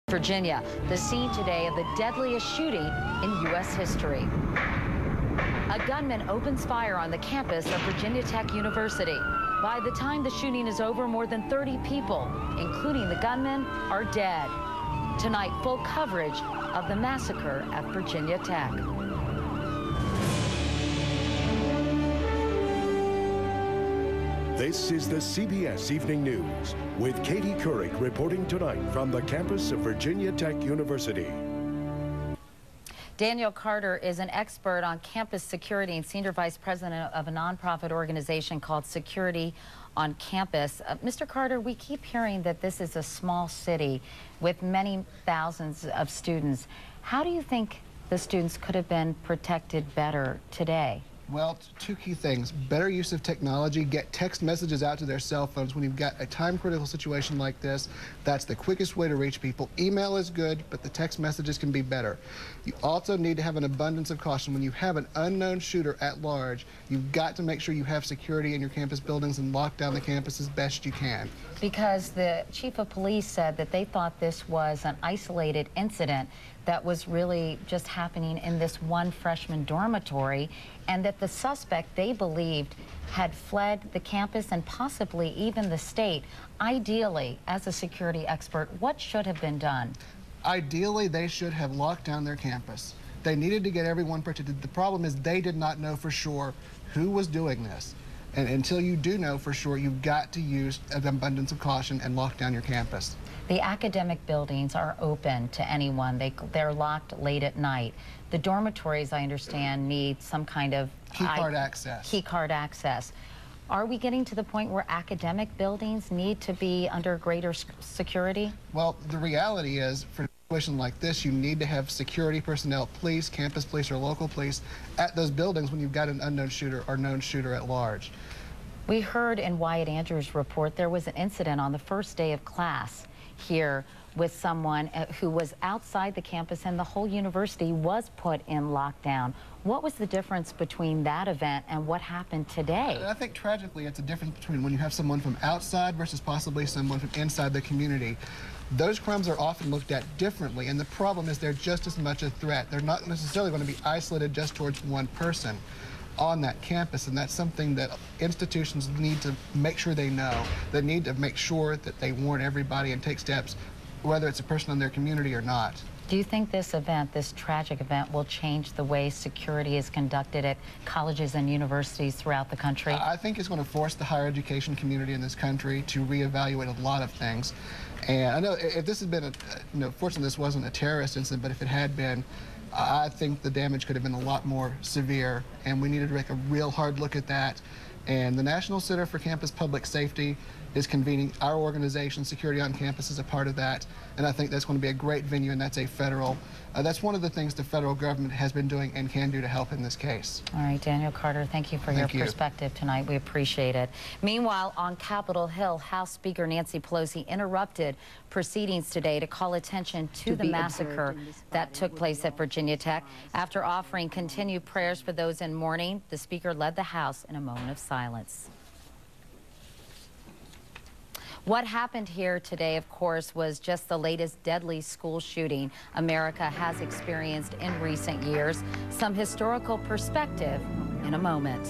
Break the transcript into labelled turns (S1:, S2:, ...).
S1: Virginia, the scene today of the deadliest shooting in U.S. history. A gunman opens fire on the campus of Virginia Tech University. By the time the shooting is over, more than 30 people, including the gunman, are dead. Tonight, full coverage of the massacre at Virginia Tech.
S2: This is the CBS Evening News with Katie Couric reporting tonight from the campus of Virginia Tech University.
S1: Daniel Carter is an expert on campus security and senior vice president of a nonprofit organization called Security on Campus. Mr. Carter, we keep hearing that this is a small city with many thousands of students. How do you think the students could have been protected better today?
S3: Well, two key things. Better use of technology. Get text messages out to their cell phones. When you've got a time-critical situation like this, that's the quickest way to reach people. Email is good, but the text messages can be better. You also need to have an abundance of caution. When you have an unknown shooter at large, you've got to make sure you have security in your campus buildings and lock down the campus as best you can. Because
S1: the chief of police said that they thought this was an isolated incident that was really just happening in this one freshman dormitory, and that the suspect, they believed, had fled the campus and possibly even the state. Ideally, as a security expert, what should have been done?
S3: Ideally, they should have locked down their campus. They needed to get everyone protected. The problem is they did not know for sure who was doing this. And until you do know for sure, you've got to use an abundance of caution and lock down your campus.
S1: The academic buildings are open to anyone. They're locked late at night. The dormitories, I understand, need some kind of
S3: key card access.
S1: Key card access. Are we getting to the point where academic buildings need to be under greater security?
S3: Well, the reality is, for a situation like this, you need to have security personnel, police, campus police, or local police at those buildings when you've got an unknown shooter or known shooter at large.
S1: We heard in Wyatt Andrews' report there was an incident on the first day of class here with someone who was outside the campus, and the whole university was put in lockdown. What was the difference between that event and what happened today?
S3: I think tragically it's a difference between when you have someone from outside versus possibly someone from inside the community. Those crimes are often looked at differently, and the problem is they're just as much a threat. They're not necessarily going to be isolated just towards one person on that campus, and that's something that institutions need to make sure they know. They need to make sure that they warn everybody and take steps, whether it's a person in their community or not.
S1: Do you think this event, this tragic event, will change the way security is conducted at colleges and universities throughout the country?
S3: I think it's going to force the higher education community in this country to reevaluate a lot of things. And I know if this had been, fortunately this wasn't a terrorist incident, but if it had been, I think the damage could have been a lot more severe, and we needed to make a real hard look at that. And the National Center for Campus Public Safety is convening. Our organization, Security on Campus, is a part of that, and I think that's going to be a great venue, and that's a federal, that's one of the things the federal government has been doing and can do to help in this case.
S1: All right, Daniel Carter, thank you for your perspective tonight. We appreciate it. Meanwhile, on Capitol Hill, House Speaker Nancy Pelosi interrupted proceedings today to call attention to the massacre that took place at Virginia Tech. After offering continued prayers for those in mourning, the Speaker led the House in a moment of silence. What happened here today, of course, was just the latest deadly school shooting America has experienced in recent years. Some historical perspective in a moment.